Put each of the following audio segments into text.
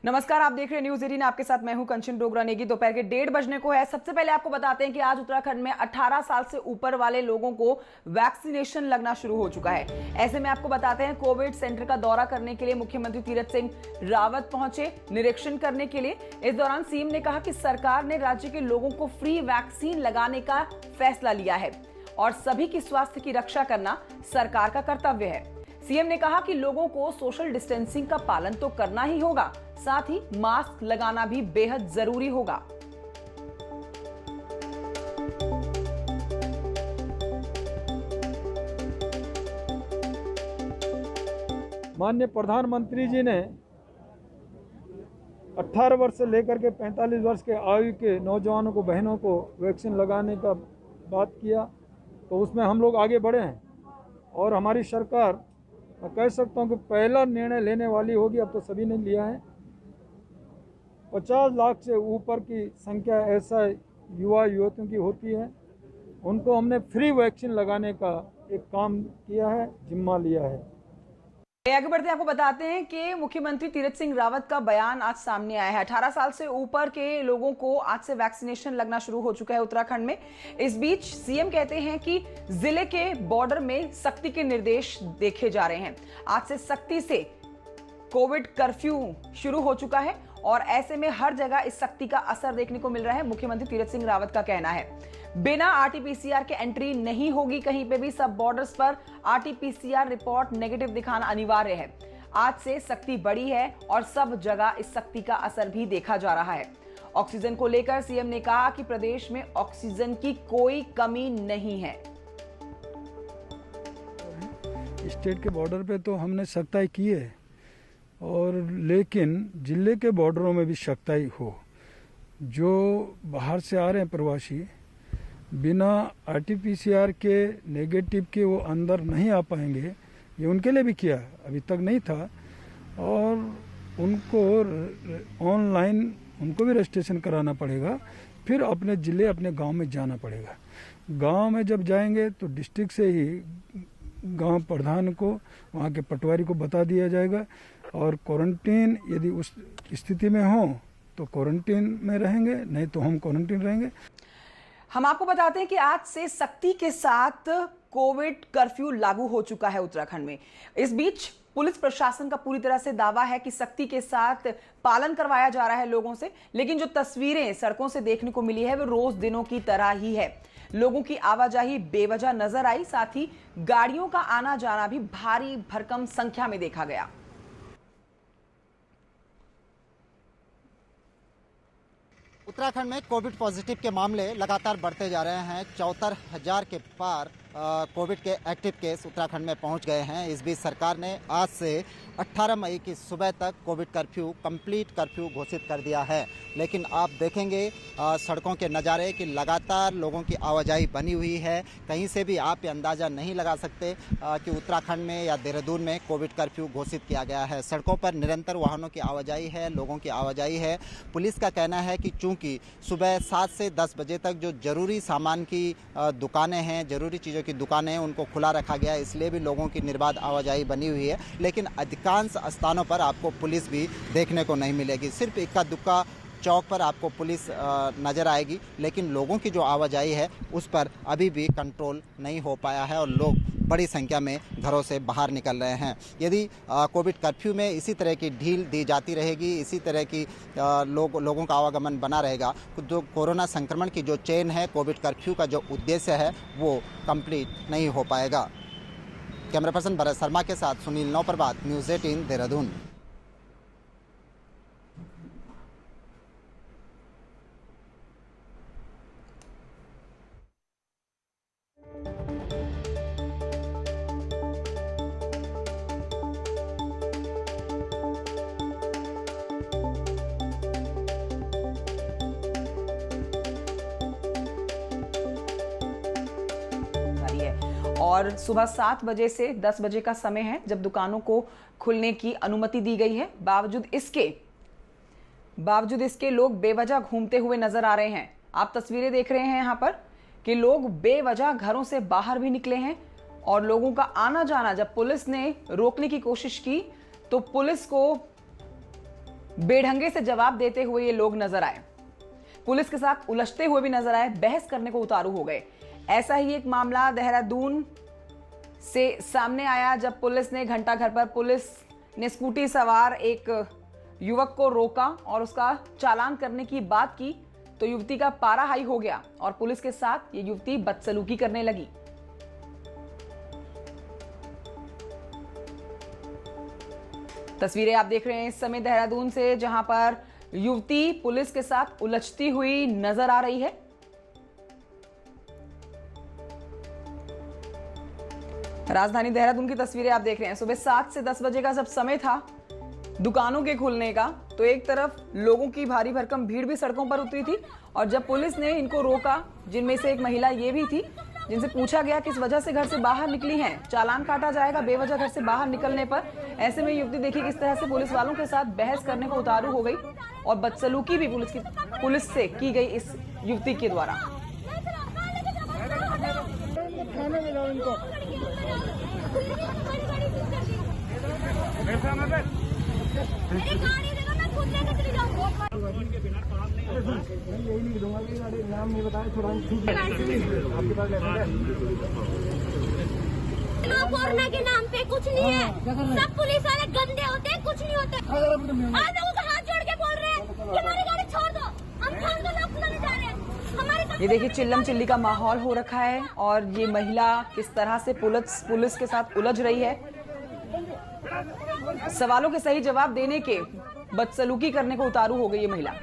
नमस्कार, आप देख रहे हैं न्यूज 18। आपके साथ मैं हूं कंचन डोगरा नेगी। दोपहर के 1:30 बजने को है। सबसे पहले आपको बताते हैं कि आज उत्तराखंड में 18 साल से ऊपर वाले लोगों को वैक्सीनेशन लगना शुरू हो चुका है। ऐसे में आपको बताते हैं कोविड सेंटर का दौरा करने के लिए मुख्यमंत्री तीरथ सिंह रावत पहुंचे निरीक्षण करने के लिए। इस दौरान सीएम ने कहा कि सरकार ने राज्य के लोगों को फ्री वैक्सीन लगाने का फैसला लिया है और सभी की स्वास्थ्य की रक्षा करना सरकार का कर्तव्य है। सीएम ने कहा कि लोगों को सोशल डिस्टेंसिंग का पालन तो करना ही होगा, साथ ही मास्क लगाना भी बेहद जरूरी होगा। माननीय प्रधानमंत्री जी ने 18 वर्ष से लेकर के 45 वर्ष के आयु के नौजवानों को, बहनों को वैक्सीन लगाने का बात किया, तो उसमें हम लोग आगे बढ़े हैं और हमारी सरकार, मैं कह सकता हूं कि पहला निर्णय लेने वाली होगी। अब तो सभी ने लिया है। 50 लाख से ऊपर की संख्या ऐसा युवा युवतियों की होती है, उनको हमने फ्री वैक्सीन लगाने का एक काम किया है, जिम्मा लिया है। आगे बढ़ते हैं, आपको बताते हैं कि मुख्यमंत्री तीरथ सिंह रावत का बयान आज सामने आया है। 18 साल से ऊपर के लोगों को आज से वैक्सीनेशन लगना शुरू हो चुका है उत्तराखंड में। इस बीच सीएम कहते हैं कि जिले के बॉर्डर में सख्ती के निर्देश देखे जा रहे हैं। आज से सख्ती से कोविड कर्फ्यू शुरू हो चुका है और ऐसे में हर जगह इस सख्ती का असर देखने को मिल रहा है। मुख्यमंत्री तीरथ सिंह रावत का कहना है बिना आरटीपीसीआर के एंट्री नहीं होगी कहीं पे भी। सब बॉर्डर्स पर आरटीपीसीआर रिपोर्ट नेगेटिव दिखाना अनिवार्य है। आज से सख्ती बढ़ी है और सब जगह इस सख्ती का असर भी देखा जा रहा है। ऑक्सीजन को लेकर सीएम ने कहा कि प्रदेश में ऑक्सीजन की कोई कमी नहीं है। स्टेट के बॉर्डर पे तो हमने सख्ताई की है, और लेकिन जिले के बॉर्डरों में भी सख्ताई हो। जो बाहर से आ रहे हैं प्रवासी, बिना आरटीपीसीआर के नेगेटिव के वो अंदर नहीं आ पाएंगे। ये उनके लिए भी किया, अभी तक नहीं था, और उनको ऑनलाइन उनको भी रजिस्ट्रेशन कराना पड़ेगा। फिर अपने ज़िले, अपने गांव में जाना पड़ेगा। गांव में जब जाएंगे तो डिस्ट्रिक्ट से ही गांव प्रधान को, वहाँ के पटवारी को बता दिया जाएगा, और क्वारंटीन यदि उस स्थिति में हो तो क्वारंटीन में रहेंगे, नहीं तो हम क्वारंटीन रहेंगे। हम आपको बताते हैं कि आज से सख्ती के साथ कोविड कर्फ्यू लागू हो चुका है उत्तराखंड में। इस बीच पुलिस प्रशासन का पूरी तरह से दावा है कि सख्ती के साथ पालन करवाया जा रहा है लोगों से, लेकिन जो तस्वीरें सड़कों से देखने को मिली है वो रोज दिनों की तरह ही है। लोगों की आवाजाही बेवजह नजर आई, साथ ही गाड़ियों का आना जाना भी भारी भरकम संख्या में देखा गया। उत्तराखंड में कोविड पॉजिटिव के मामले लगातार बढ़ते जा रहे हैं। 74,000 के पार कोविड के एक्टिव केस उत्तराखंड में पहुंच गए हैं। इस बीच सरकार ने आज से 18 मई की सुबह तक कोविड कर्फ्यू, कंप्लीट कर्फ्यू घोषित कर दिया है। लेकिन आप देखेंगे सड़कों के नज़ारे कि लगातार लोगों की आवाजाही बनी हुई है। कहीं से भी आप ये अंदाज़ा नहीं लगा सकते कि उत्तराखंड में या देहरादून में कोविड कर्फ्यू घोषित किया गया है। सड़कों पर निरंतर वाहनों की आवाजाही है, लोगों की आवाजाही है। पुलिस का कहना है कि चूँकि सुबह 7 से 10 बजे तक जो ज़रूरी सामान की दुकानें हैं, ज़रूरी चीज़ों की दुकानें हैं, उनको खुला रखा गया है, इसलिए भी लोगों की निर्बाध आवाजाही बनी हुई है। लेकिन अधिकांश स्थानों पर आपको पुलिस भी देखने को नहीं मिलेगी। सिर्फ इक्का दुक्का चौक पर आपको पुलिस नज़र आएगी, लेकिन लोगों की जो आवाजाही है उस पर अभी भी कंट्रोल नहीं हो पाया है और लोग बड़ी संख्या में घरों से बाहर निकल रहे हैं। यदि कोविड कर्फ्यू में इसी तरह की ढील दी जाती रहेगी, इसी तरह की लोगों का आवागमन बना रहेगा, तो जो कोरोना संक्रमण की जो चेन है, कोविड कर्फ्यू का जो उद्देश्य है वो कंप्लीट नहीं हो पाएगा। कैमरा पर्सन भरत शर्मा के साथ सुनील नौप्रभात, न्यूज़ 18 देहरादून। और सुबह 7 बजे से 10 बजे का समय है जब दुकानों को खुलने की अनुमति दी गई है। बावजूद इसके लोग बेवजह घूमते हुए नजर आ रहे हैं। आप तस्वीरें देख रहे हैं यहाँ पर कि लोग बेवजह घरों से बाहर भी निकले हैं और लोगों का आना जाना जब पुलिस ने रोकने की कोशिश की तो पुलिस को बेढंगे से जवाब देते हुए ये लोग नजर आए, पुलिस के साथ उलझते हुए भी नजर आए, बहस करने को उतारू हो गए। ऐसा ही एक मामला देहरादून से सामने आया जब पुलिस ने घंटा घर पर पुलिस ने स्कूटी सवार एक युवक को रोका और उसका चालान करने की बात की तो युवती का पारा हाई हो गया और पुलिस के साथ ये युवती बदसलूकी करने लगी। तस्वीरें आप देख रहे हैं इस समय देहरादून से, जहां पर युवती पुलिस के साथ उलझती हुई नजर आ रही है। राजधानी देहरादून की तस्वीरें आप देख रहे हैं। सुबह 7 से 10 बजे का जब समय था दुकानों के खुलने का, तो एक तरफ लोगों की भारी भरकम भीड़ भी सड़कों पर उतरी थी और जब पुलिस ने इनको रोका, जिनमें से एक महिला ये भी थी जिनसे पूछा गया किस वजह से घर से बाहर निकली हैं, चालान काटा जाएगा बेवजह घर से बाहर निकलने पर। ऐसे में युवती देखी किस तरह से पुलिस वालों के साथ बहस करने को उतारू हो गई और बदसलूकी भी पुलिस से की गई इस युवती के द्वारा। कोरोना के नाम पे कुछ नहीं है, सब पुलिस वाले गंदे होते हैं, कुछ नहीं होते। आज लोगों को हाथ जोड़ के बोल रहे हैं कि हमारी गाड़ी छोड़ दो, हम छोड़ दो, लोग खुदाने जा रहे हैं। ये देखिए चिल्लम चिल्ली का माहौल हो रखा है और ये महिला किस तरह से पुलिस के साथ उलझ रही है, सवालों के सही जवाब देने के बदसलूकी करने को उतारू हो गई ये महिला।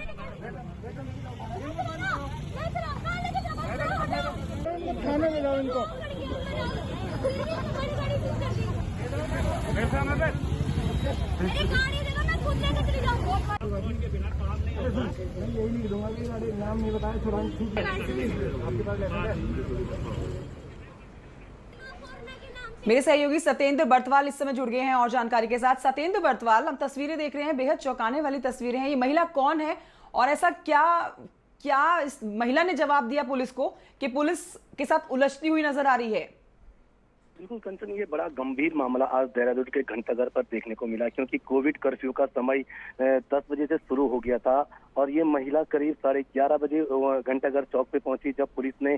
मेरे सहयोगी सत्येंद्र बर्तवाल इस समय जुड़ गए हैं और जानकारी के साथ। सत्येंद्र बर्तवाल, हम तस्वीरें देख रहे हैं, बेहद चौंकाने वाली तस्वीरें हैं। ये महिला कौन है और ऐसा क्या इस महिला ने जवाब दिया पुलिस को कि पुलिस के साथ उलझती हुई नजर आ रही है? बिल्कुल कंचन, ये बड़ा गंभीर मामला आज देहरादून के घंटाघर पर देखने को मिला, क्योंकि कोविड कर्फ्यू का समय 10 बजे से शुरू हो गया था और ये महिला करीब 11:30 बजे घंटाघर चौक पे पहुंची जब पुलिस ने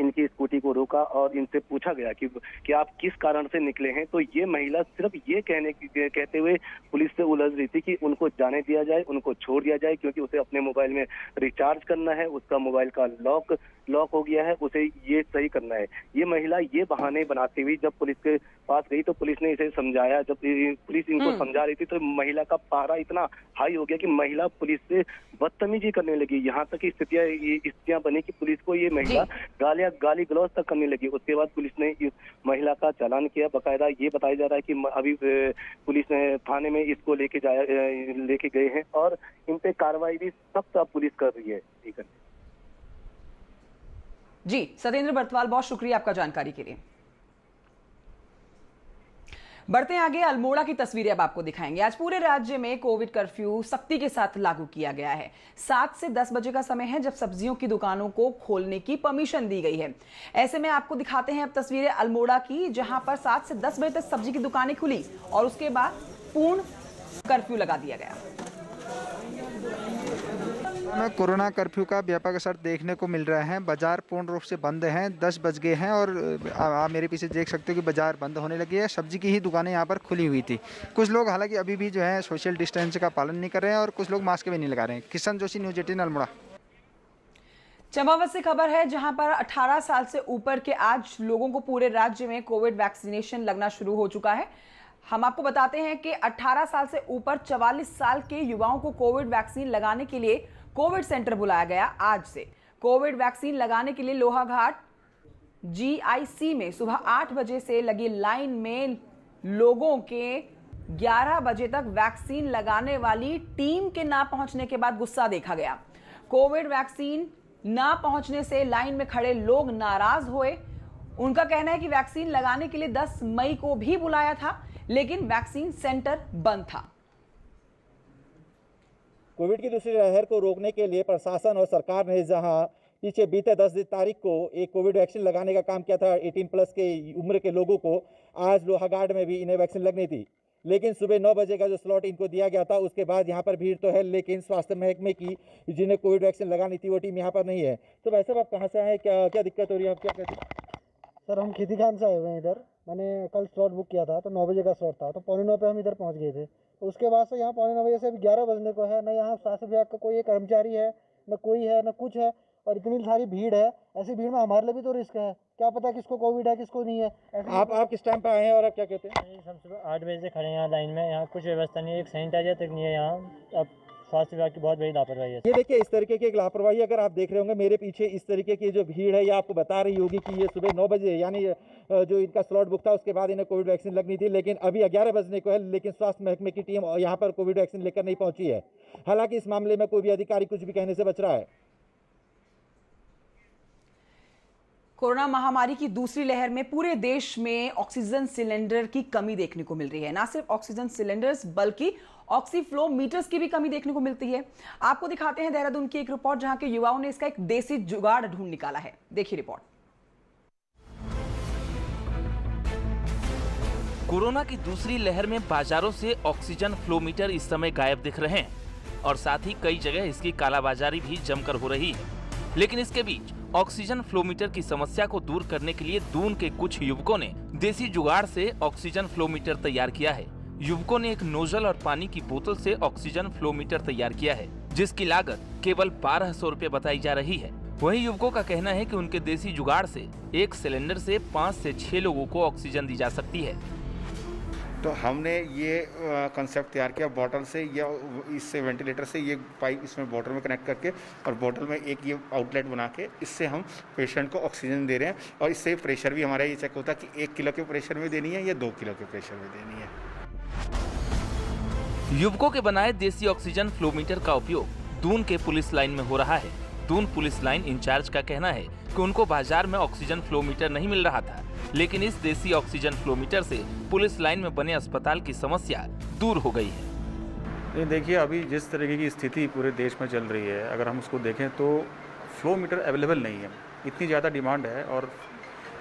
इनकी स्कूटी को रोका और इनसे पूछा गया कि आप किस कारण से निकले हैं। तो ये महिला सिर्फ ये कहते हुए पुलिस से उलझ रही थी कि उनको जाने दिया जाए, उनको छोड़ दिया जाए, क्योंकि उसे अपने मोबाइल में रिचार्ज करना है, उसका मोबाइल का लॉक हो गया है, उसे ये सही करना है। ये महिला ये बहाने बनाती हुई जब पुलिस के पास गई तो पुलिस ने इसे समझाया। जब पुलिस इनको समझा रही थी तो महिला का पारा इतना हाई हो गया कि महिला पुलिस से बदतमीजी करने लगी। यहाँ तक स्थितियां बनी कि पुलिस को ये महिला गाली गलौज तक करने लगी। उसके बाद पुलिस ने इस महिला का चालान किया। बकायदा ये बताया जा रहा है कि अभी पुलिस ने थाने में इसको लेके गए हैं और इन पे कार्रवाई भी सख्त पुलिस कर रही है। ठीक है जी, सत्येंद्र बर्तवाल, बहुत शुक्रिया आपका जानकारी के लिए। बढ़ते हैं आगे, अल्मोड़ा की तस्वीरें अब आपको दिखाएंगे। आज पूरे राज्य में कोविड कर्फ्यू सख्ती के साथ लागू किया गया है। 7 से 10 बजे का समय है जब सब्जियों की दुकानों को खोलने की परमिशन दी गई है। ऐसे में आपको दिखाते हैं अब तस्वीरें अल्मोड़ा की, जहां पर 7 से 10 बजे तक सब्जी की दुकानें खुली और उसके बाद पूर्ण कर्फ्यू लगा दिया गया। में कोरोना कर्फ्यू का व्यापक असर देखने को मिल रहा है। बाजार पूर्ण रूप से बंद हैं, 10 बज गए हैं और आप मेरे पीछे देख सकते हो कि बाजार बंद होने लगी है। सब्जी की ही दुकानें यहाँ पर खुली हुई थी। कुछ लोग हालांकि अभी भी जो है सोशल डिस्टेंस का पालन नहीं कर रहे हैं और कुछ लोग मास्क भी नहीं लगा रहे हैं। किशन जोशी, न्यूज़ 18 अल्मोड़ा। चंपावत से खबर है, जहां पर 18 साल से ऊपर के आज लोगों को पूरे राज्य में कोविड वैक्सीनेशन लगना शुरू हो चुका है। हम आपको बताते हैं कि 18 साल से ऊपर 44 साल के युवाओं को कोविड वैक्सीन लगाने के लिए कोविड सेंटर बुलाया गया। आज से कोविड वैक्सीन लगाने के लिए लोहाघाट GIC में सुबह 8 बजे से लगी लाइन में लोगों के 11 बजे तक वैक्सीन लगाने वाली टीम के ना पहुंचने के बाद गुस्सा देखा गया। कोविड वैक्सीन ना पहुंचने से लाइन में खड़े लोग नाराज हुए। उनका कहना है कि वैक्सीन लगाने के लिए 10 मई को भी बुलाया था, लेकिन वैक्सीन सेंटर बंद था। कोविड की दूसरी लहर को रोकने के लिए प्रशासन और सरकार ने जहां पीछे बीते 10 तारीख को एक कोविड वैक्सीन लगाने का काम किया था 18+ के उम्र के लोगों को, आज लोहाघाट में भी इन्हें वैक्सीन लगनी थी। लेकिन सुबह 9 बजे का जो स्लॉट इनको दिया गया था उसके बाद यहाँ पर भीड़ तो है, लेकिन स्वास्थ्य महकमे की जिन्हें कोविड वैक्सीन लगानी थी वो टीम यहाँ पर नहीं है। तो भाई साहब आप कहाँ से आए, क्या क्या दिक्कत हो रही है, आप क्या कहते हैं? सर हम खेती खान से आए हुए हैं इधर। मैंने कल स्लॉट बुक किया था तो 9 बजे का स्लॉट था, तो 8:45 पे हम इधर पहुंच गए थे। तो उसके बाद से यहाँ 9:45 बजे से अभी 11 बजने को है, न यहाँ स्वास्थ्य विभाग का कोई कर्मचारी है, न कोई है, न कुछ है। और इतनी सारी भीड़ है, ऐसी भीड़ में हमारे लिए भी तो रिस्क है, क्या पता किसको कोविड है किसको नहीं है। आप किस टाइम पे आए हैं और आप क्या कहते हैं? हम सुबह 8 बजे से खड़े हैं यहाँ लाइन में। यहाँ कुछ व्यवस्था नहीं है, एक सैनिटाइजर तक नहीं है यहाँ। अब स्वास्थ्य विभाग की बहुत बड़ी लापरवाही है। ये देखिए इस तरीके की एक लापरवाही अगर आप देख रहे होंगे मेरे पीछे, इस तरीके की जो भीड़ है ये आपको बता रही होगी कि ये सुबह 9 बजे यानी जो इनका स्लॉट बुक था उसके बाद इन्हें कोविड वैक्सीन लगनी थी, लेकिन अभी 11 बजने को है, लेकिन स्वास्थ्य महकमे की टीम यहाँ पर कोविड वैक्सीन लेकर नहीं पहुंची है। हालांकि इस मामले में कोई भी अधिकारी कुछ भी कहने से बच रहा है। कोरोना महामारी की दूसरी लहर में पूरे देश में ऑक्सीजन सिलेंडर की कमी देखने को मिल रही है। ना सिर्फ ऑक्सीजन सिलेंडर्स बल्कि ऑक्सीफ्लो मीटर्स की भी कमी देखने को मिलती है। आपको दिखाते हैं देहरादून की एक रिपोर्ट जहां के युवाओं ने इसका एक देसी जुगाड़ ढूंढ निकाला है। देखिए रिपोर्ट। कोरोना की दूसरी लहर में बाजारों से ऑक्सीजन फ्लो मीटर इस समय गायब दिख रहे हैं और साथ ही कई जगह इसकी कालाबाजारी भी जमकर हो रही है। लेकिन इसके बीच ऑक्सीजन फ्लो मीटर की समस्या को दूर करने के लिए दून के कुछ युवकों ने देसी जुगाड़ से ऑक्सीजन फ्लो मीटर तैयार किया है। युवकों ने एक नोजल और पानी की बोतल से ऑक्सीजन फ्लो मीटर तैयार किया है, जिसकी लागत केवल 1200 रुपए बताई जा रही है। वहीं युवकों का कहना है कि उनके देसी जुगाड़ से एक सिलेंडर से 5 से 6 लोगों को ऑक्सीजन दी जा सकती है। तो हमने ये कंसेप्ट तैयार किया बॉटल से या इससे वेंटिलेटर से ये पाइप इसमें बॉटल में कनेक्ट करके और बॉटल में एक ये आउटलेट बना के इससे हम पेशेंट को ऑक्सीजन दे रहे हैं। और इससे प्रेशर भी हमारा ये चेक होता है कि 1 किलो के प्रेशर में देनी है या 2 किलो के प्रेशर में देनी है। युवकों के बनाए देसी ऑक्सीजन फ्लो मीटर का उपयोग दून के पुलिस लाइन में हो रहा है। दून पुलिस लाइन इंचार्ज का कहना है कि उनको बाजार में ऑक्सीजन फ्लो मीटर नहीं मिल रहा था, लेकिन इस देसी ऑक्सीजन फ्लो मीटर से पुलिस लाइन में बने अस्पताल की समस्या दूर हो गई है। देखिए अभी जिस तरीके की स्थिति पूरे देश में चल रही है, अगर हम उसको देखें तो फ्लो मीटर अवेलेबल नहीं है, इतनी ज़्यादा डिमांड है। और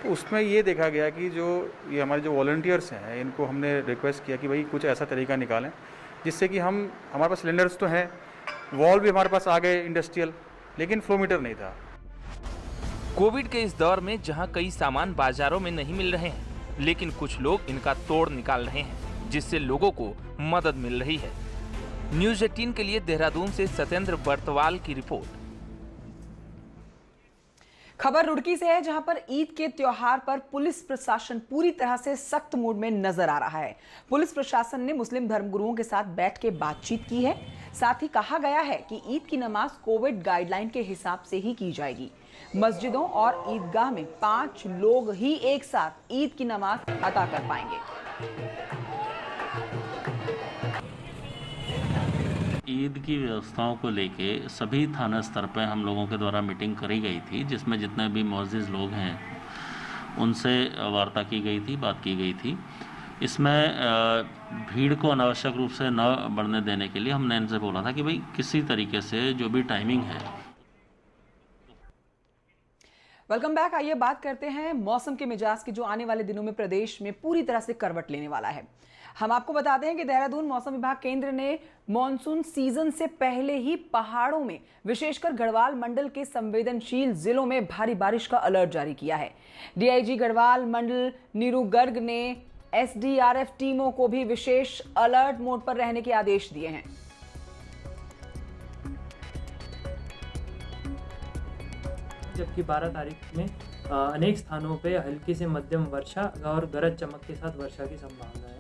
तो उसमें ये देखा गया कि जो ये हमारे जो वॉलंटियर्स हैं इनको हमने रिक्वेस्ट किया कि भाई कुछ ऐसा तरीका निकालें जिससे कि हमारे पास सिलेंडर्स तो हैं, वॉल भी हमारे पास आ गए इंडस्ट्रियल, लेकिन फ्लो मीटर नहीं था। कोविड के इस दौर में जहां कई सामान बाजारों में नहीं मिल रहे हैं, लेकिन कुछ लोग इनका तोड़ निकाल रहे हैं, जिससे लोगों को मदद मिल रही है। न्यूज़ 18 के लिए देहरादून से सत्येंद्र बर्तवाल की रिपोर्ट। खबर रुड़की से है, जहां पर ईद के त्योहार पर पुलिस प्रशासन पूरी तरह से सख्त मूड में नजर आ रहा है। पुलिस प्रशासन ने मुस्लिम धर्मगुरुओं के साथ बैठ के बातचीत की है। साथ ही कहा गया है कि ईद की नमाज कोविड गाइडलाइन के हिसाब से ही की जाएगी। मस्जिदों और ईदगाह में 5 लोग ही एक साथ ईद की नमाज अदा कर पाएंगे। ईद की व्यवस्थाओं को लेके सभी थाना स्तर पर हम लोगों के द्वारा मीटिंग करी गई थी, जिसमें जितने भी मुअज़्ज़िज़ लोग हैं उनसे वार्ता की गई थी, बात की गई थी। इसमें भीड़ को अनावश्यक रूप से न बढ़ने देने के लिए हमने इनसे बोला था कि भाई किसी तरीके से जो भी टाइमिंग है। Welcome back. आइए बात करते हैं मौसम के मिजाज की, जो आने वाले दिनों में प्रदेश में पूरी तरह से करवट लेने वाला है। हम आपको बताते हैं कि देहरादून मौसम विभाग केंद्र ने मॉनसून सीजन से पहले ही पहाड़ों में विशेषकर गढ़वाल मंडल के संवेदनशील जिलों में भारी बारिश का अलर्ट जारी किया है। डीआईजी गढ़वाल मंडल नीरू गर्ग ने एसडीआरएफ टीमों को भी विशेष अलर्ट मोड पर रहने के आदेश दिए हैं। जबकि 12 तारीख में अनेक स्थानों पे हल्की से मध्यम वर्षा और गरज चमक के साथ वर्षा की संभावना है।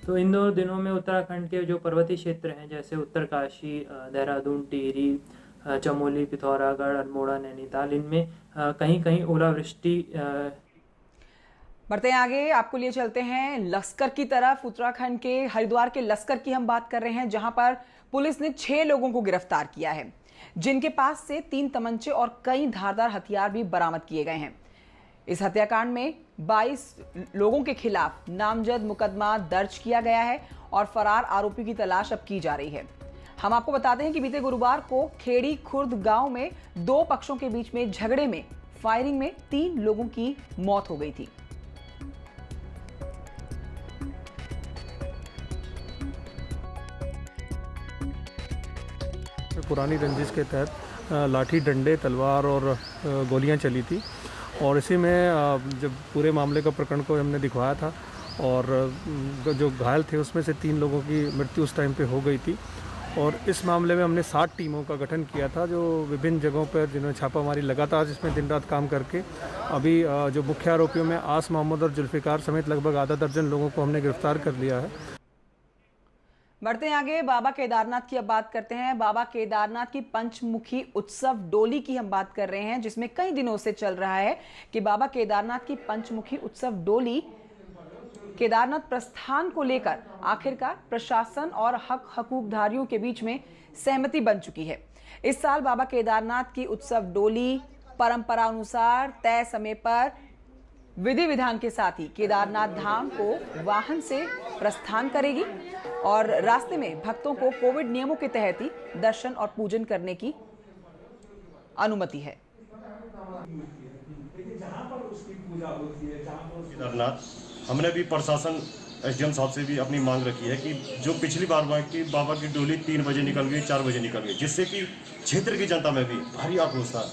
तो इन 2 दिनों में उत्तराखंड के जो पर्वतीय क्षेत्र हैं जैसे उत्तरकाशी, देहरादून, टिहरी, चमोली, पिथौरागढ़, अल्मोड़ा, नैनीताल, इनमें कहीं कहीं ओलावृष्टि। बढ़ते हैं आगे, आपको लिए चलते हैं लश्कर की तरफ। उत्तराखंड के हरिद्वार के लश्कर की हम बात कर रहे हैं, जहां पर पुलिस ने 6 लोगों को गिरफ्तार किया है, जिनके पास से 3 तमंचे और कई धारदार हथियार भी बरामद किए गए हैं। इस हत्याकांड में 22 लोगों के खिलाफ नामजद मुकदमा दर्ज किया गया है और फरार आरोपी की तलाश अब की जा रही है। हम आपको बताते हैं कि बीते गुरुवार को खेड़ी खुर्द गांव में 2 पक्षों के बीच में झगड़े में फायरिंग में 3 लोगों की मौत हो गई थी। पुरानी रंजिश के तहत लाठी, डंडे, तलवार और गोलियां चली थी। और इसी में जब पूरे मामले का प्रकरण को हमने दिखवाया था और जो घायल थे उसमें से 3 लोगों की मृत्यु उस टाइम पे हो गई थी। और इस मामले में हमने 60 टीमों का गठन किया था जो विभिन्न जगहों पर जिन्होंने छापामारी लगातार जिसमें दिन रात काम करके अभी जो मुख्य आरोपियों में आस मोहम्मद और जुल्फिकार समेत लगभग आधा दर्जन लोगों को हमने गिरफ्तार कर लिया है। बढ़ते हैं आगे, बाबा केदारनाथ की अब बात करते हैं। बाबा केदारनाथ की पंचमुखी उत्सव डोली की हम बात कर रहे हैं, जिसमें कई दिनों से चल रहा है कि बाबा केदारनाथ की पंचमुखी उत्सव डोली केदारनाथ प्रस्थान को लेकर आखिरकार प्रशासन और हकूकधारियों के बीच में सहमति बन चुकी है। इस साल बाबा केदारनाथ की उत्सव डोली परंपरा अनुसार तय समय पर विधि विधान के साथ ही केदारनाथ धाम को वाहन से प्रस्थान करेगी और रास्ते में भक्तों को कोविड नियमों के तहत ही दर्शन और पूजन करने की अनुमति है। केदारनाथ हमने भी प्रशासन एसडीएम साहब से भी अपनी मांग रखी है कि जो पिछली बार की बाबा की डोली 3 बजे निकल गई, 4 बजे निकल गई, जिससे कि क्षेत्र की जनता में भी भारी आक्रोश था।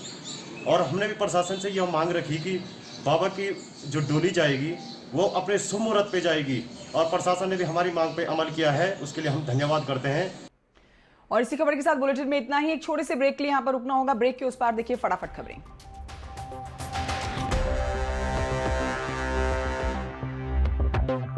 और हमने भी प्रशासन से यह मांग रखी कि बाबा की जो डोली जाएगी वो अपने शुभ मुहूर्त पे जाएगी और प्रशासन ने भी हमारी मांग पे अमल किया है, उसके लिए हम धन्यवाद करते हैं। और इसी खबर के साथ बुलेटिन में इतना ही। एक छोटे से ब्रेक के लिए यहाँ पर रुकना होगा। ब्रेक के उस पार देखिए फटाफट खबरें।